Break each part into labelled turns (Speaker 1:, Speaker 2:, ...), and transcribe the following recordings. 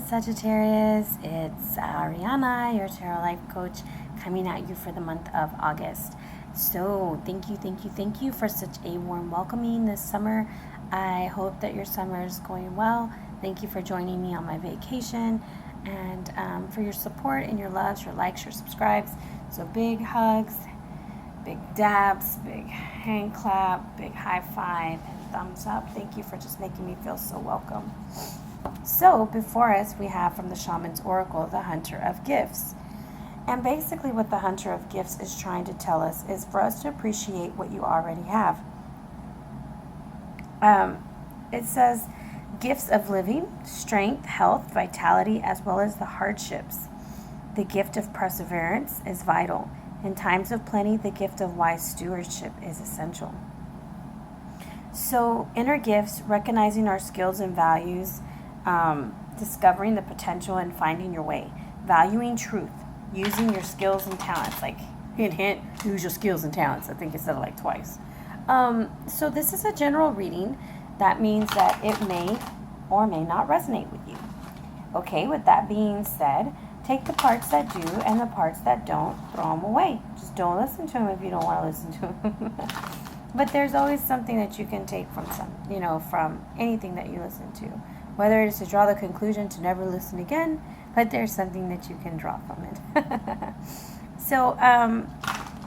Speaker 1: Sagittarius? It's Ariana, your tarot life coach, coming at you for the month of August. So thank you for such a warm welcoming this summer. I hope that your summer is going well. Thank you for joining me on my vacation, and for your support and your loves, your likes, your subscribes. So big hugs, big dabs, big hand clap, big high five, and thumbs up. Thank you for just making me feel so welcome. So before us, we have from the Shaman's Oracle, the Hunter of Gifts. And basically what the Hunter of Gifts is trying to tell us is for us to appreciate what you already have. It says gifts of living, strength, health, vitality, as well as the hardships. The gift of perseverance is vital. In times of plenty, the gift of wise stewardship is essential. So inner gifts, recognizing our skills and values, discovering the potential and finding your way, valuing truth, using your skills and talents, like hint, hint, use your skills and talents. I think it said it like twice. So this is a general reading. That means that it may or may not resonate with you. Okay, with that being said, take the parts that do and the parts that don't, throw them away. Just don't listen to them if you don't want to listen to them. But there's always something that you can take from from anything that you listen to. Whether it is to draw the conclusion to never listen again, but there's something that you can draw from it. So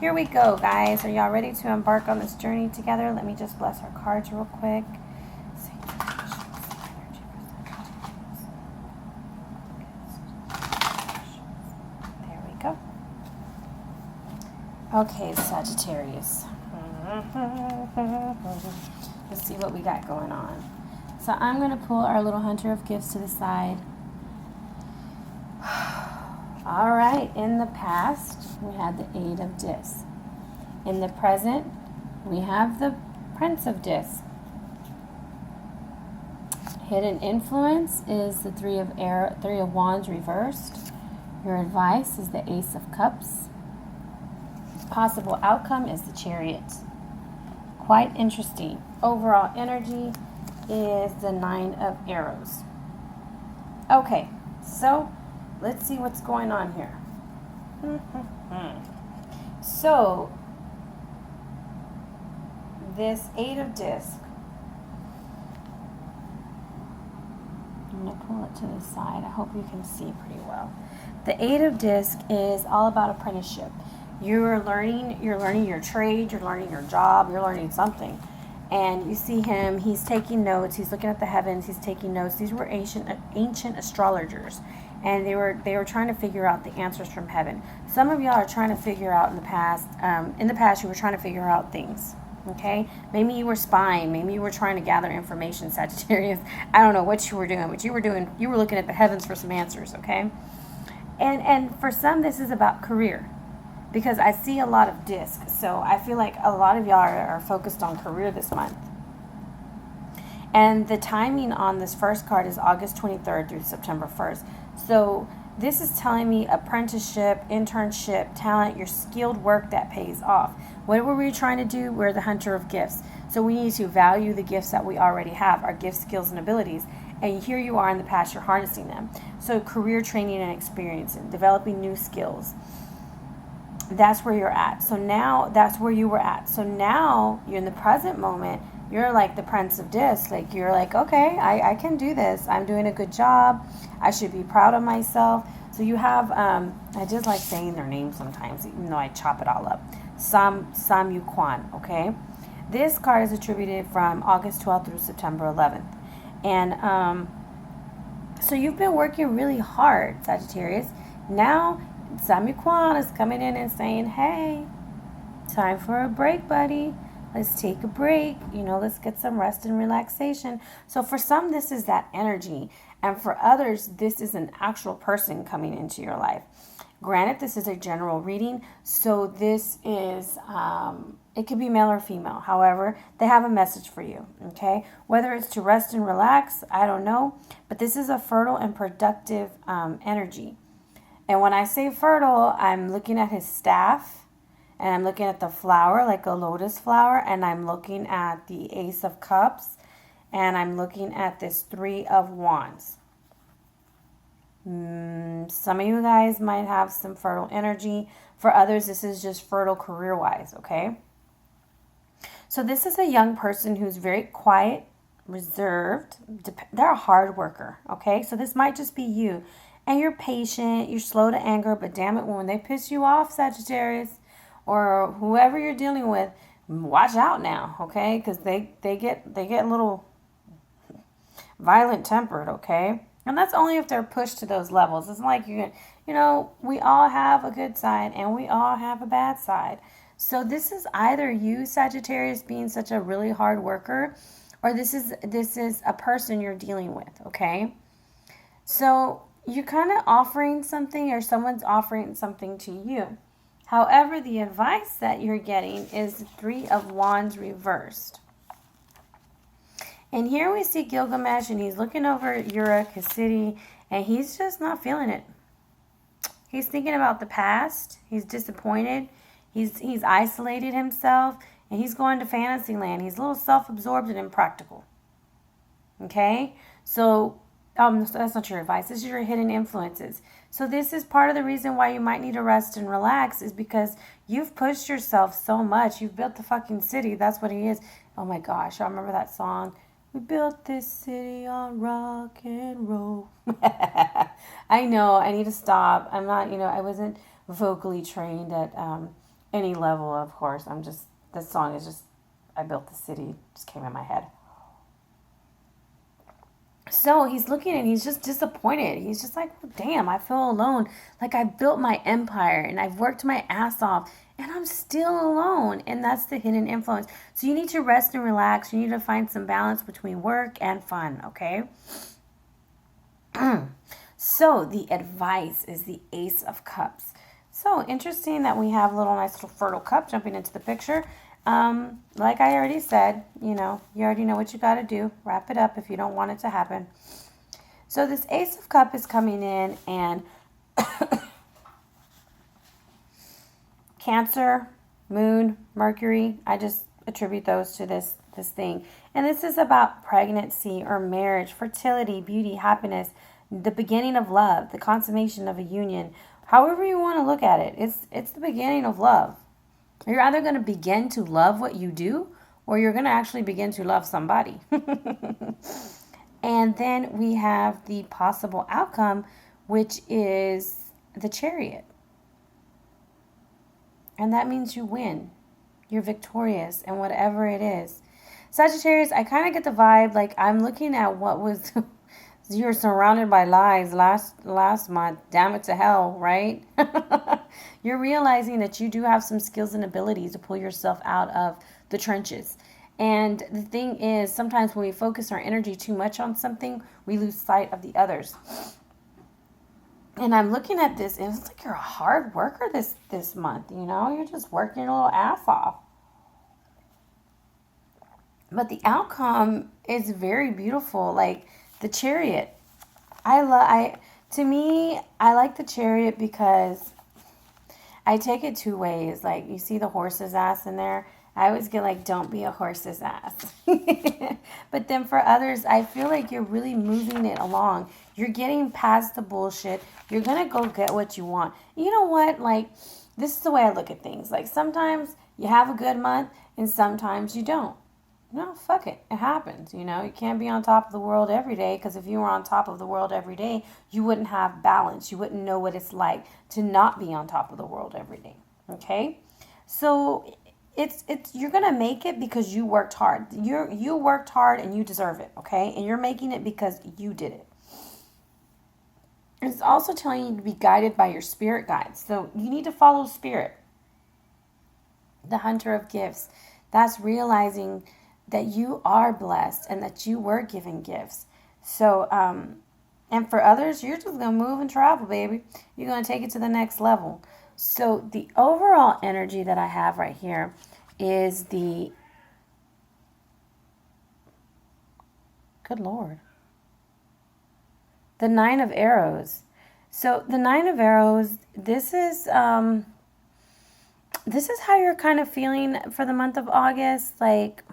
Speaker 1: here we go, guys. Are y'all ready to embark on this journey together? Let me just bless our cards real quick. There we go. Okay, Sagittarius. Let's see what we got going on. So I'm going to pull our little Hunter of Gifts to the side. All right, in the past, we had the Eight of Discs. In the present, we have the Prince of Discs. Hidden influence is the Three of Wands reversed. Your advice is the Ace of Cups. Possible outcome is the Chariot. Quite interesting. Overall energy is the Nine of Arrows. Okay, so let's see what's going on here. So, this Eight of Discs, I'm going to pull it to the side. I hope you can see pretty well. The Eight of Discs is all about apprenticeship. You're learning your trade, you're learning your job, you're learning something. And you see him, he's taking notes, he's looking at the heavens, he's taking notes. These were ancient astrologers, and they were trying to figure out the answers from heaven. Some of y'all are trying to figure out in the past you were trying to figure out things, okay? Maybe you were spying, maybe you were trying to gather information, Sagittarius. I don't know what you were doing, but you were looking at the heavens for some answers, okay? And for some, this is about career, because I see a lot of discs. So I feel like a lot of y'all are focused on career this month. And the timing on this first card is August 23rd through September 1st. So this is telling me apprenticeship, internship, talent, your skilled work that pays off. What were we trying to do? We're the Hunter of Gifts. So we need to value the gifts that we already have, our gifts, skills, and abilities. And here you are in the past, you're harnessing them. So career training and experience and developing new skills. That's where you're at. So now that's where you were at. So now you're in the present moment. You're like the Prince of Discs. Like you're like, okay, I can do this. I'm doing a good job. I should be proud of myself. So you have, I just like saying their names sometimes, even though I chop it all up. Sam Yu Kwan, okay? This card is attributed from August 12th through September 11th. And so you've been working really hard, Sagittarius. Now Sammy Kwan is coming in and saying, hey, time for a break, buddy. Let's take a break. Let's get some rest and relaxation. So for some, this is that energy. And for others, this is an actual person coming into your life. Granted, this is a general reading. So this is, it could be male or female. However, they have a message for you, okay? Whether it's to rest and relax, I don't know. But this is a fertile and productive energy. And when I say fertile, I'm looking at his staff, and I'm looking at the flower, like a lotus flower, and I'm looking at the Ace of Cups, and I'm looking at this Three of Wands. Some of you guys might have some fertile energy. For others, this is just fertile career-wise, okay? So this is a young person who's very quiet, reserved. They're a hard worker, okay? So this might just be you. And you're patient, you're slow to anger, but damn it, when they piss you off, Sagittarius, or whoever you're dealing with, watch out now, okay? Because they get a little violent tempered, okay? And that's only if they're pushed to those levels. It's like we all have a good side and we all have a bad side. So this is either you, Sagittarius, being such a really hard worker, or this is a person you're dealing with, okay? So you're kind of offering something, or someone's offering something to you. However, the advice that you're getting is 3 of Wands reversed. And here we see Gilgamesh, and he's looking over Uruk, his city, and he's just not feeling it. He's thinking about the past. He's disappointed. He's isolated himself, and he's going to fantasy land. He's a little self-absorbed and impractical. Okay? So that's not your advice. This is your hidden influences. So this is part of the reason why you might need to rest and relax, is because you've pushed yourself so much. You've built the fucking city. That's what he is. Oh my gosh, I remember that song. We built this city on rock and roll. I know, I need to stop. I'm not, I wasn't vocally trained at any level, of course. This song is just, I built the city, just came in my head. So he's looking and he's just disappointed. He's just like, well, damn, I feel alone. Like I built my empire and I've worked my ass off and I'm still alone. And that's the hidden influence. So you need to rest and relax. You need to find some balance between work and fun, okay? So the advice is the Ace of Cups. So interesting that we have a nice little fertile cup jumping into the picture. Like I already said, you already know what you got to do. Wrap it up if you don't want it to happen. So this Ace of Cup is coming in, and Cancer, Moon, Mercury, I just attribute those to this thing. And this is about pregnancy or marriage, fertility, beauty, happiness, the beginning of love, the consummation of a union. However you want to look at it, it's the beginning of love. You're either going to begin to love what you do, or you're going to actually begin to love somebody. And then we have the possible outcome, which is the Chariot. And that means you win. You're victorious in whatever it is. Sagittarius, I kind of get the vibe, like I'm looking at what was... You're surrounded by lies last month. Damn it to hell, right? You're realizing that you do have some skills and abilities to pull yourself out of the trenches. And the thing is, sometimes when we focus our energy too much on something, we lose sight of the others. And I'm looking at this, and it's like you're a hard worker this month, You're just working your little ass off. But the outcome is very beautiful. Like the Chariot. I like the Chariot because I take it 2 ways. Like, you see the horse's ass in there? I always get like, don't be a horse's ass. But then for others, I feel like you're really moving it along. You're getting past the bullshit. You're going to go get what you want. You know what? Like, this is the way I look at things. Like, sometimes you have a good month and sometimes you don't. No, fuck it. It happens, You can't be on top of the world every day, because if you were on top of the world every day, you wouldn't have balance. You wouldn't know what it's like to not be on top of the world every day. Okay? So it's you're going to make it because you worked hard. You worked hard and you deserve it, okay? And you're making it because you did it. It's also telling you to be guided by your spirit guides. So you need to follow spirit. The Hunter of Gifts. That's realizing that you are blessed and that you were given gifts. So, and for others, you're just going to move and travel, baby. You're going to take it to the next level. So the overall energy that I have right here is the, good Lord, the 9 of Arrows. So the 9 of Arrows, this is how you're kind of feeling for the month of August. Like,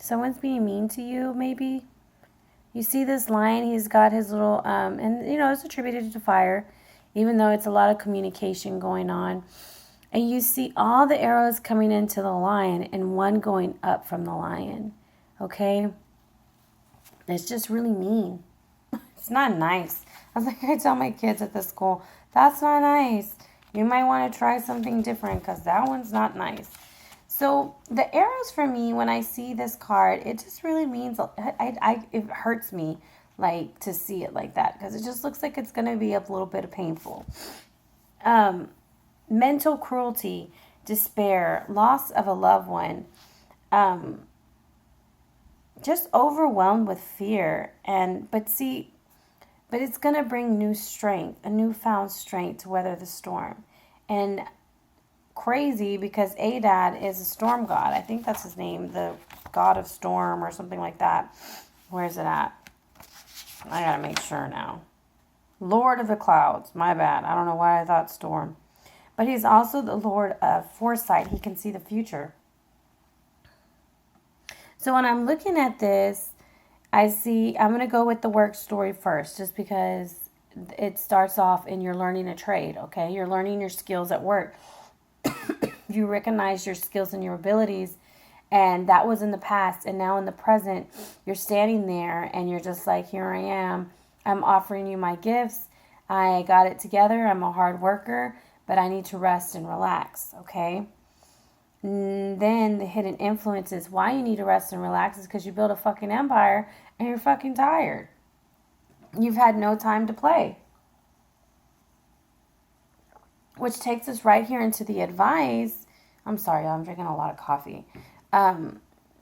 Speaker 1: someone's being mean to you, maybe. You see this lion, he's got his little, and it's attributed to fire, even though it's a lot of communication going on. And you see all the arrows coming into the lion and one going up from the lion. Okay? It's just really mean. It's not nice. I was like, I tell my kids at the school, that's not nice. You might want to try something different because that one's not nice. So the arrows for me, when I see this card, it just really means, it hurts me like to see it like that because it just looks like it's going to be a little bit painful. Mental cruelty, despair, loss of a loved one, just overwhelmed with fear. But it's going to bring new strength, a newfound strength to weather the storm. And crazy because Adad is a storm god. I think that's his name, the god of storm or something like that. Where's it at? I gotta make sure now. Lord of the clouds. My bad. I don't know why I thought storm. But he's also the Lord of foresight. He can see the future. So when I'm looking at this, I'm going to go with the work story first, just because it starts off and you're learning a trade, okay? You're learning your skills at work. You recognize your skills and your abilities, and that was in the past. And now in the present, you're standing there and you're just like, here I am. I'm offering you my gifts. I got it together. I'm a hard worker, but I need to rest and relax, okay? And then the hidden influences. Why you need to rest and relax is because you build a fucking empire and you're fucking tired. You've had no time to play. Which takes us right here into the advice. I'm sorry, I'm drinking a lot of coffee.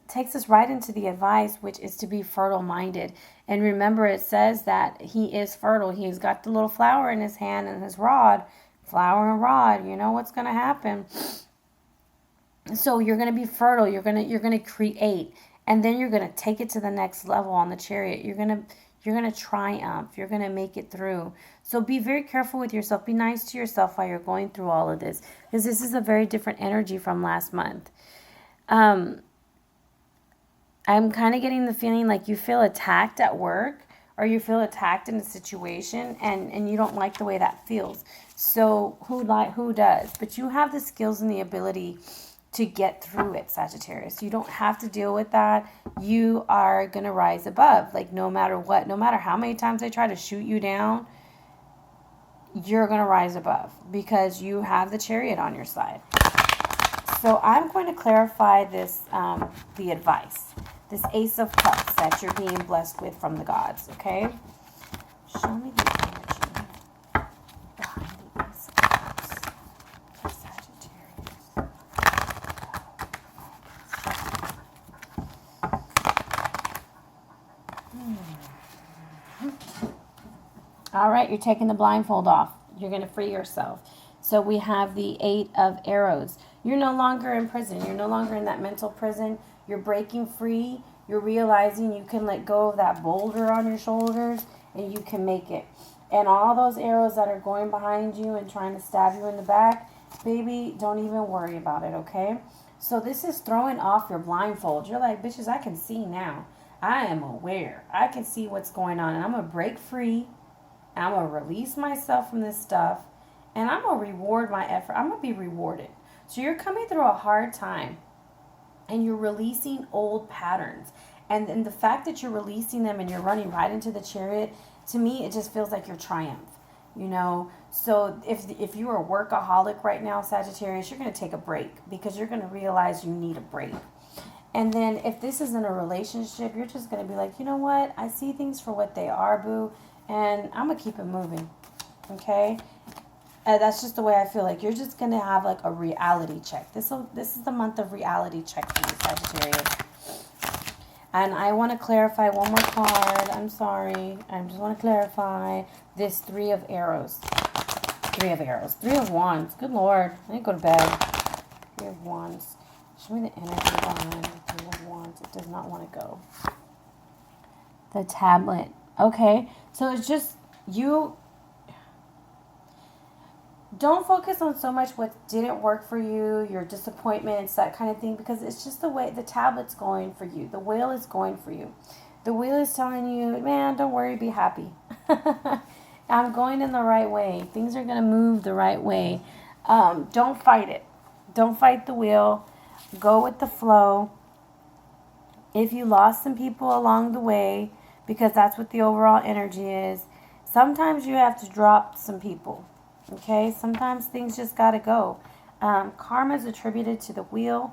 Speaker 1: Takes us right into the advice, which is to be fertile-minded. And remember, it says that he is fertile. He's got the little flower in his hand and his rod. Flower and rod. You know what's going to happen. So you're going to be fertile. You're going to create, and then you're going to take it to the next level on the chariot. You're going to triumph. You're going to make it through. So be very careful with yourself. Be nice to yourself while you're going through all of this, because this is a very different energy from last month. I'm kind of getting the feeling like you feel attacked at work, or you feel attacked in a situation, and you don't like the way that feels. So who does? But you have the skills and the ability to get through it, Sagittarius. You don't have to deal with that. You are going to rise above. Like, no matter what, no matter how many times they try to shoot you down, you're going to rise above because you have the chariot on your side. So I'm going to clarify this, the advice, this Ace of Cups that you're being blessed with from the gods, okay? Show me the energy behind the Ace of Cups for Sagittarius. All right, you're taking the blindfold off. You're going to free yourself. So we have the 8 of arrows. You're no longer in prison. You're no longer in that mental prison. You're breaking free. You're realizing you can let go of that boulder on your shoulders and you can make it. And all those arrows that are going behind you and trying to stab you in the back, baby, don't even worry about it, okay? So this is throwing off your blindfold. You're like, bitches, I can see now. I am aware. I can see what's going on. And I'm going to break free. I'm going to release myself from this stuff. And I'm going to reward my effort. I'm going to be rewarded. So you're coming through a hard time. And you're releasing old patterns. And then the fact that you're releasing them and you're running right into the chariot, to me, it just feels like your triumph. You know, so if you're a workaholic right now, Sagittarius, you're going to take a break because you're going to realize you need a break. And then if this isn't a relationship, you're just going to be like, you know what? I see things for what they are, boo. And I'm going to keep it moving. Okay? That's just the way I feel like. You're just going to have like a reality check. This is the month of reality check for you, Sagittarius. And I want to clarify one more card. I'm sorry. I just want to clarify this 3 of arrows. 3 of arrows. 3 of wands. Good Lord. I need to go to bed. 3 of wands. Show me the energy behind the 3 of wands. It does not want to go. The tablet. Okay. So it's just you. Don't focus on so much what didn't work for you, your disappointments, that kind of thing, because it's just the way the tablet's going for you. The whale is going for you. The wheel is telling you, man, don't worry, be happy. I'm going in the right way. Things are going to move the right way. Don't fight it. Don't fight the wheel. Go with the flow. If you lost some people along the way, because that's what the overall energy is, sometimes you have to drop some people. Okay? Sometimes things just got to go. Karma is attributed to the wheel.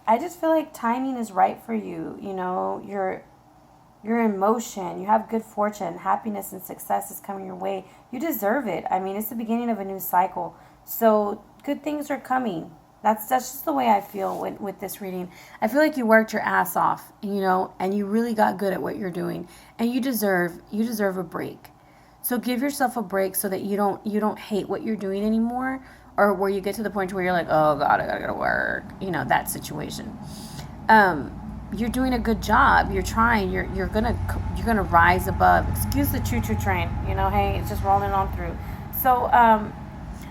Speaker 1: I just feel like timing is right for you. You know, you're in motion. You have good fortune. Happiness and success is coming your way. You deserve it. I mean, it's the beginning of a new cycle. So good things are coming. That's just the way I feel with this reading. I feel like you worked your ass off, you know, and you really got good at what you're doing. And you deserve a break. So give yourself a break so that you don't hate what you're doing anymore, or where you get to the point where you're like, oh God, I gotta go to work. You know, that situation. You're doing a good job. You're trying. You're gonna rise above. Excuse the choo-choo train. You know, hey, it's just rolling on through. So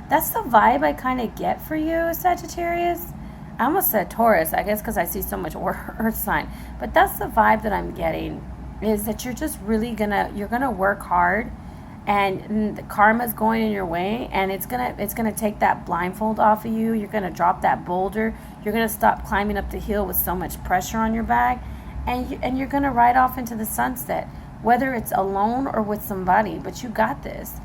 Speaker 1: that's the vibe I kind of get for you, Sagittarius. I almost said Taurus, I guess, because I see so much Earth sign. But that's the vibe that I'm getting, is that you're just really you're gonna work hard, and the karma's going in your way, and it's gonna take that blindfold off of you. You're gonna drop that boulder. You're gonna stop climbing up the hill with so much pressure on your back, and you're gonna ride off into the sunset, whether it's alone or with somebody. But you got this.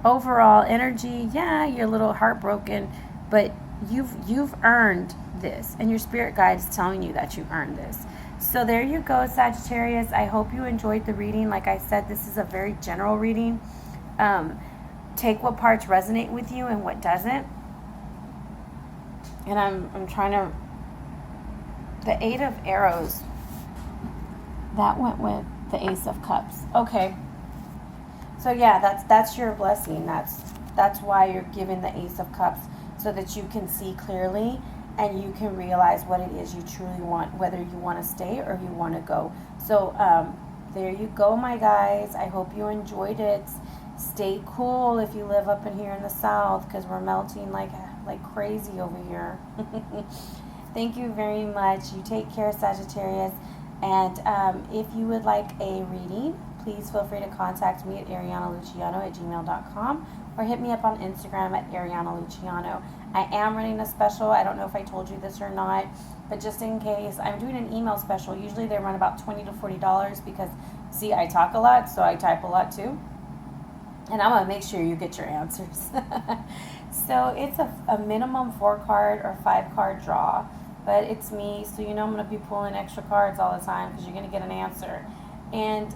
Speaker 1: Overall energy, yeah, you're a little heartbroken, but you've earned this, and your spirit guide is telling you that you earned this. So there you go, Sagittarius. I hope you enjoyed the reading. Like I said, this is a very general reading. Take what parts resonate with you and what doesn't. And I'm trying to... The Eight of Arrows. That went with the Ace of Cups. Okay. So yeah, that's your blessing. That's why you're given the Ace of Cups, so that you can see clearly and you can realize what it is you truly want, whether you want to stay or you want to go. So there you go, my guys. I hope you enjoyed it. Stay cool if you live up in here in the south, because we're melting like crazy over here. Thank you very much. You take care, Sagittarius. And if you would like a reading, please feel free to contact me at arianaluciano@gmail.com, or hit me up on Instagram at arianaluciano. I am running a special. I don't know if I told you this or not, but just in case, I'm doing an email special. Usually they run about $20 to $40 because, see, I talk a lot, so I type a lot too. And I'm going to make sure you get your answers. So it's a minimum 4-card or 5-card draw, but it's me, so you know I'm going to be pulling extra cards all the time because you're going to get an answer. And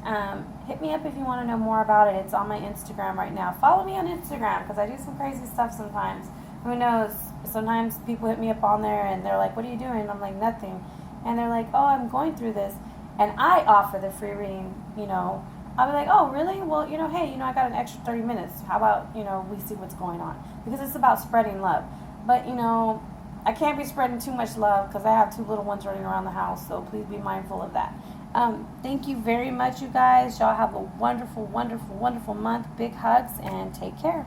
Speaker 1: hit me up if you want to know more about it. It's on my Instagram right now. Follow me on Instagram because I do some crazy stuff sometimes. Who knows? Sometimes people hit me up on there and they're like, what are you doing? And I'm like, nothing. And they're like, oh, I'm going through this. And I offer the free reading, you know. I'll be like, oh, really? Well, you know, hey, you know, I got an extra 30 minutes. How about, you know, we see what's going on? Because it's about spreading love. But, you know, I can't be spreading too much love because I have 2 little ones running around the house. So please be mindful of that. Thank you very much, you guys. Y'all have a wonderful, wonderful, wonderful month. Big hugs and take care.